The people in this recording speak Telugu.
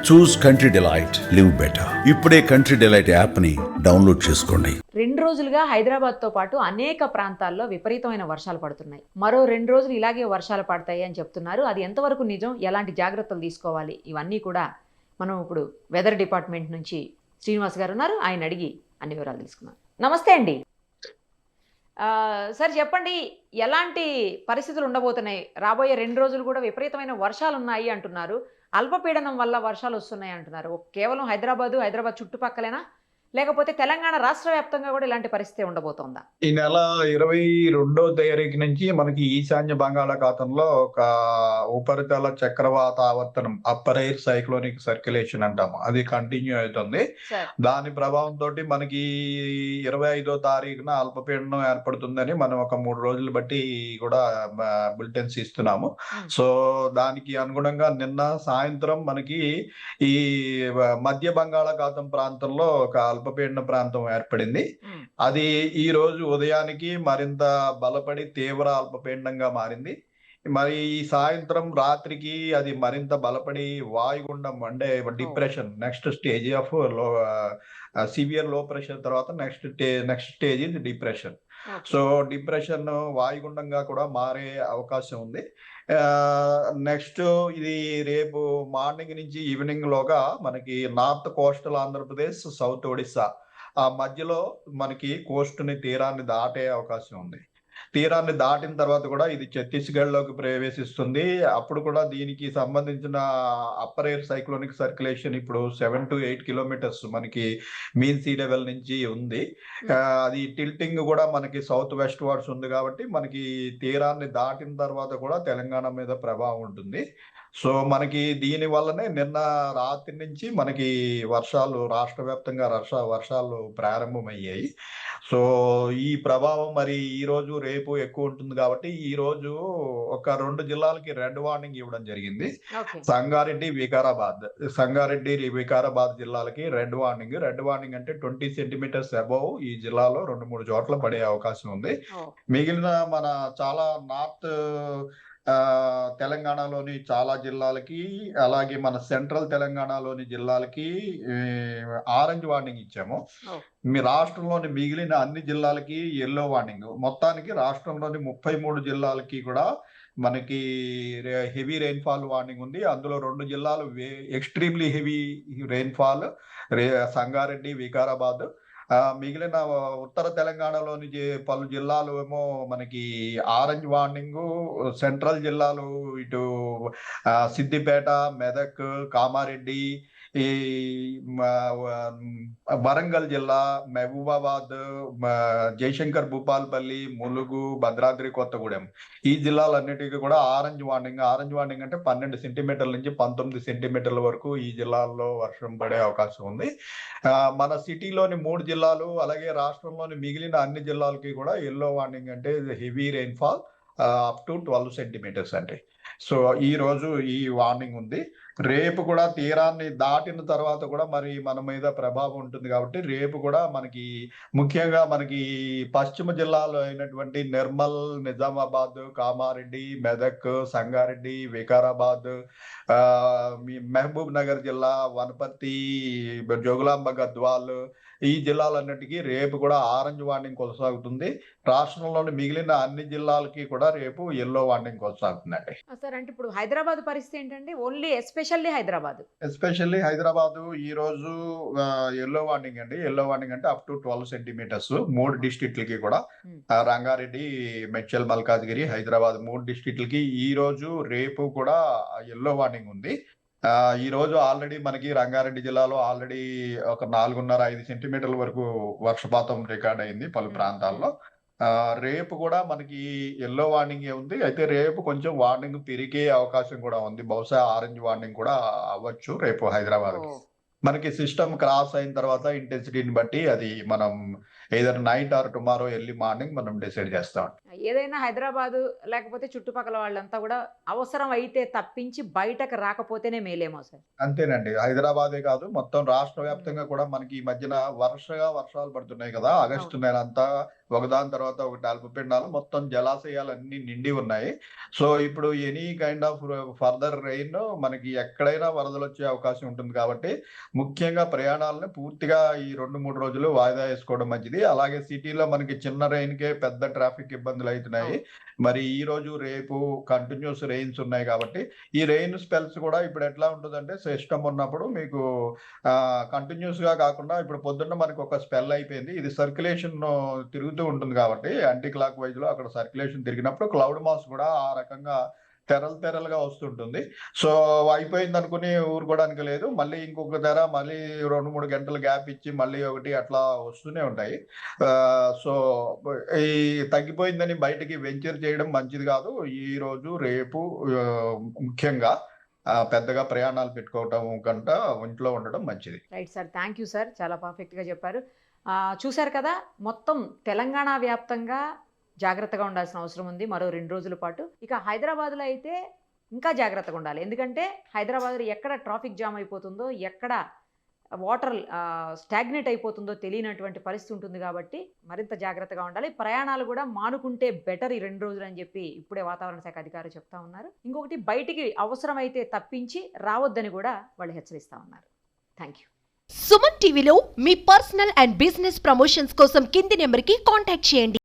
చూస్ కంట్రీ డిలైట్, లివ్ బెటర్. ఇప్పుడే కంట్రీ డిలైట్ యాప్ ని డౌన్లోడ్ చేసుకోండి. 2 రోజులుగా హైదరాబాద్తో పాటు అనేక ప్రాంతాల్లో విపరీతమైన వర్షాలు పడుతున్నాయి. మరో 2 రోజులు ఇలాగే వర్షాలు పడతాయి అని చెప్తున్నారు. అది ఎంతవరకు నిజం, ఎలాంటి జాగ్రత్తలు తీసుకోవాలి, ఇవన్నీ కూడా మనం ఇప్పుడు వెదర్ డిపార్ట్మెంట్ నుంచి శ్రీనివాస్ గారు ఉన్నారు, ఆయన అడిగి అన్ని వివరాలు తెలుసుకున్నాం. నమస్తే అండి. సార్ చెప్పండి, ఎలాంటి పరిస్థితులు ఉండబోతున్నాయి? రాబోయే 2 రోజులు కూడా విపరీతమైన వర్షాలు ఉన్నాయి అంటున్నారు. అల్పపీడనం వల్ల వర్షాలు వస్తున్నాయి అంటున్నారు. కేవలం హైదరాబాద్ చుట్టుపక్కలేనా, లేకపోతే తెలంగాణ రాష్ట్ర వ్యాప్తంగా కూడా ఇలాంటి పరిస్థితి ఉండబోతోందా? ఈ నెల 22వ తారీఖు నుంచి మనకి ఈశాన్య బంగాళాఖాతంలో ఒక ఉపరితల చక్రవాత ఆవర్తనం, అప్పర్ ఎయిర్ సైక్లోనిక్ సర్క్యులేషన్ అంటాము, అది కంటిన్యూ అవుతుంది. దాని ప్రభావంతో మనకి 25వ తారీఖున అల్పపీడనం ఏర్పడుతుందని మనం ఒక 3 రోజులు బట్టి కూడా బులెటిన్స్ ఇస్తున్నాము. సో దానికి అనుగుణంగా నిన్న సాయంత్రం మనకి ఈ మధ్య బంగాళాఖాతం ప్రాంతంలో ఒక అల్పపీడన ప్రాంతం ఏర్పడింది. అది ఈ రోజు ఉదయానికి మరింత బలపడి తీవ్ర అల్పపీడనంగా మారింది. మరి ఈ సాయంత్రం రాత్రికి అది మరింత బలపడి వాయుగుండం అంటే depression, next stage of severe లో ప్రెషర్ తర్వాత నెక్స్ట్ స్టేజ్ ఇది డిప్రెషన్. సో డిప్రెషన్ వాయుగుండంగా కూడా మారే అవకాశం ఉంది. నెక్స్ట్ ఇది రేపు మార్నింగ్ నుంచి ఈవినింగ్ లోగా మనకి north coastal Andhra Pradesh, south Odisha ఆ మధ్యలో మనకి తీరాన్ని దాటే అవకాశం ఉంది. తీరాన్ని దాటిన తర్వాత కూడా ఇది ఛత్తీస్గఢ్ లోకి ప్రవేశిస్తుంది. అప్పుడు కూడా దీనికి సంబంధించిన అప్పర్ ఎయిర్ సైక్లోనిక్ సర్క్యులేషన్ ఇప్పుడు 7 to 8 కిలోమీటర్స్ మనకి మీన్ సీ లెవెల్ నుంచి ఉంది. అది టిల్టింగ్ కూడా మనకి సౌత్ వెస్ట్ వర్డ్స్ ఉంది కాబట్టి మనకి తీరాన్ని దాటిన తర్వాత కూడా తెలంగాణ మీద ప్రభావం ఉంటుంది. సో మనకి దీని వల్లనే నిన్న రాత్రి నుంచి మనకి వర్షాలు రాష్ట్ర వ్యాప్తంగా వర్షాలు ప్రారంభమయ్యాయి. సో ఈ ప్రభావం మరి ఈ రోజు రేపు ఎక్కువ ఉంటుంది కాబట్టి ఈ రోజు ఒక 2 జిల్లాలకి రెడ్ వార్నింగ్ ఇవ్వడం జరిగింది. సంగారెడ్డి, వికారాబాద్ జిల్లాలకి రెడ్ వార్నింగ్ అంటే 20 సెంటీమీటర్స్ అబౌవ్ ఈ జిల్లాలో 2-3 చోట్ల పడే అవకాశం ఉంది. మిగిలిన మన చాలా నార్త్ తెలంగాణలోని చాలా జిల్లాలకి, అలాగే మన సెంట్రల్ తెలంగాణలోని జిల్లాలకి ఆరెంజ్ వార్నింగ్ ఇచ్చాము. మీ రాష్ట్రంలోని మిగిలిన అన్ని జిల్లాలకి ఎల్లో వార్నింగ్. మొత్తానికి రాష్ట్రంలోని 33 జిల్లాలకి కూడా మనకి హెవీ రెయిన్ఫాల్ వార్నింగ్ ఉంది. అందులో 2 జిల్లాలు extremely heavy rainfall, Sangareddy, Vikarabad. మిగిలిన ఉత్తర తెలంగాణలోని పలు జిల్లాలు ఏమో మనకి ఆరెంజ్ వార్నింగ్. సెంట్రల్ జిల్లాలు ఇటు సిద్దిపేట, మెదక్, కామారెడ్డి, ఈ వరంగల్ జిల్లా, మహబూబాబాద్, జయశంకర్ భూపాల్పల్లి, ములుగు, భద్రాద్రి కొత్తగూడెం ఈ జిల్లాలన్నిటికీ కూడా ఆరెంజ్ వార్నింగ్ అంటే 12 సెంటీమీటర్ల నుంచి 19 సెంటీమీటర్ల వరకు ఈ జిల్లాల్లో వర్షం పడే అవకాశం ఉంది. మన సిటీలోని 3 జిల్లాలు అలాగే రాష్ట్రంలోని మిగిలిన అన్ని జిల్లాలకి కూడా ఎల్లో వార్నింగ్ అంటే heavy rainfall up to 12 centimetres అండి. సో ఈ రోజు ఈ వార్నింగ్ ఉంది. రేపు కూడా తీరాన్ని దాటిన తర్వాత కూడా మరి మన మీద ప్రభావం ఉంటుంది కాబట్టి రేపు కూడా మనకి ముఖ్యంగా మనకి పశ్చిమ జిల్లాలో అయినటువంటి నిర్మల్, నిజామాబాద్, కామారెడ్డి, మెదక్, సంగారెడ్డి, వికారాబాద్, మహబూబ్ నగర్ జిల్లా, వనపర్తి, జోగులాంబ, గద్వాల్ ఈ జిల్లాలన్నిటికీ రేపు కూడా ఆరెంజ్ వార్నింగ్ కొనసాగుతుంది. రాష్ట్రంలోని మిగిలిన అన్ని జిల్లాలకి కూడా రేపు ఎల్లో వార్నింగ్ కొనసాగుతుందండి. సార్ అంటే ఇప్పుడు హైదరాబాద్ పరిస్థితి ఏంటంటే ఓన్లీ ఎస్పెషల్లీ హైదరాబాద్ ఈ రోజు ఎల్లో వార్నింగ్ అంటే అప్ టు 12 సెంటీమీటర్స్ 3 డిస్ట్రిక్ట్లకి కూడా, రంగారెడ్డి, మెడ్చల్, మల్కాజ్గిరి, హైదరాబాద్ 3 డిస్ట్రిక్ట్లకి ఈ రోజు రేపు కూడా ఎల్లో వార్నింగ్ ఉంది. ఈ రోజు ఆల్రెడీ మనకి రంగారెడ్డి జిల్లాలో ఆల్రెడీ ఒక 4.5-5 సెంటీమీటర్ల వరకు వర్షపాతం రికార్డ్ అయింది పలు ప్రాంతాల్లో. రేపు కూడా మనకి ఎల్లో వార్నింగ్ ఉంది. అయితే రేపు కొంచెం వార్నింగ్ పెరిగే అవకాశం కూడా ఉంది. బహుశా ఆరెంజ్ వార్నింగ్ కూడా అవ్వచ్చు రేపు హైదరాబాద్. మనకి సిస్టమ్ క్రాస్ అయిన తర్వాత ఇంటెన్సిటీని బట్టి అది మనం either night or tomorrow early morning మనం డిసైడ్ చేస్తాం. ఏదైనా హైదరాబాదు లేకపోతే చుట్టుపక్కల వాళ్ళంతా కూడా అవసరం అయితే తప్పించి బయటకు రాకపోతేనే మేలేమో సార్. అంతేనండి. హైదరాబాదే కాదు, మొత్తం రాష్ట్ర వ్యాప్తంగా కూడా మనకి ఈ మధ్యన వర్షాలు పడుతున్నాయి కదా! ఆగస్టు అవును. నెల అంతా ఒకదాని తర్వాత ఒకటి అల్పపీడనాలు, మొత్తం జలాశయాలన్నీ నిండి ఉన్నాయి. సో, ఇప్పుడు any kind of further rain మనకి ఎక్కడైనా వరదలొచ్చే అవకాశం ఉంటుంది కాబట్టి, ముఖ్యంగా ప్రయాణాలను పూర్తిగా ఈ 2, 3 రోజులు వాయిదా వేసుకోవడం మంచిది. అలాగే సిటీలో మనకి చిన్న రెయిన్‌కే పెద్ద ట్రాఫిక్ ఇబ్బందులయితున్నాయి. అవును. మరి ఈరోజు, రేపు కంటిన్యూయస్ రెయిన్స్ ఉన్నాయి కాబట్టి, ఈ రెయిన్ స్పెల్స్ కూడా ఇప్పుడు ఎట్లా ఉంటదంటే, సిస్టమ్ ఉన్నప్పుడు మీకు కంటిన్యూస్‌గా కాకుండా ఇప్పుడు పొద్దున్న మనకు ఒక స్పెల్ అయిపోయింది. ఇది సర్క్యులేషన్ తిరుగుతూ ఉంటుంది కాబట్టి, యాంటీ క్లాక్ వైస్‌లో అక్కడ సర్క్యులేషన్ తిరిగినప్పుడు క్లౌడ్ మాస్ కూడా ఆ రకంగా తెరలుగా వస్తుంటుంది. సో, అయిపోయిందనుకుని ఊరుకోవడానికి లేదు. మళ్ళీ ఇంకొక తెర, మళ్ళీ 2, 3 గంటలు గ్యాప్ ఇచ్చి మళ్ళీ ఒకటి అట్లా వస్తూనే ఉంటాయి. సో, ఈ తగ్గిపోయిందని బయటికి వెంచర్ చేయడం మంచిది కాదు. ఈరోజు, రేపు ముఖ్యంగా పెద్దగా ప్రయాణాలు పెట్టుకోవటం కంట ఇంట్లో ఉండడం మంచిది. Right sir. Thank you sir. చాలా పర్ఫెక్ట్‌గా చెప్పారు. చూశారు కదా, మొత్తం తెలంగాణ వ్యాప్తంగా జాగ్రత్తగా ఉండాల్సిన అవసరం ఉంది మరో 2 రోజుల పాటు. ఇక హైదరాబాద్‌లో అయితే ఇంకా జాగ్రత్తగా ఉండాలి. ఎందుకంటే హైదరాబాద్‌లో ఎక్కడ ట్రాఫిక్ జామ్ అయిపోతుందో, ఎక్కడ వాటర్ స్టాగ్నేట్ అయిపోతుందో తెలియనటువంటి పరిస్థితి ఉంటుంది కాబట్టి మరింత జాగ్రత్తగా ఉండాలి. ప్రయాణాలు కూడా మానుకుంటే బెటర్ ఈ 2 రోజులు అని చెప్పి ఇప్పుడే వాతావరణ శాఖ అధికారులు చెప్తా ఉన్నారు. ఇంకొకటి, బయటికి అవసరమైతే తప్పించి రావద్దని కూడా వాళ్ళు హెచ్చరిస్తా ఉన్నారు. Thank you. సుమన్ టీవీలో మీ పర్సనల్ అండ్ బిజినెస్ ప్రమోషన్స్ కోసం కింది నెంబర్కి కాంటాక్ట్ చేయండి.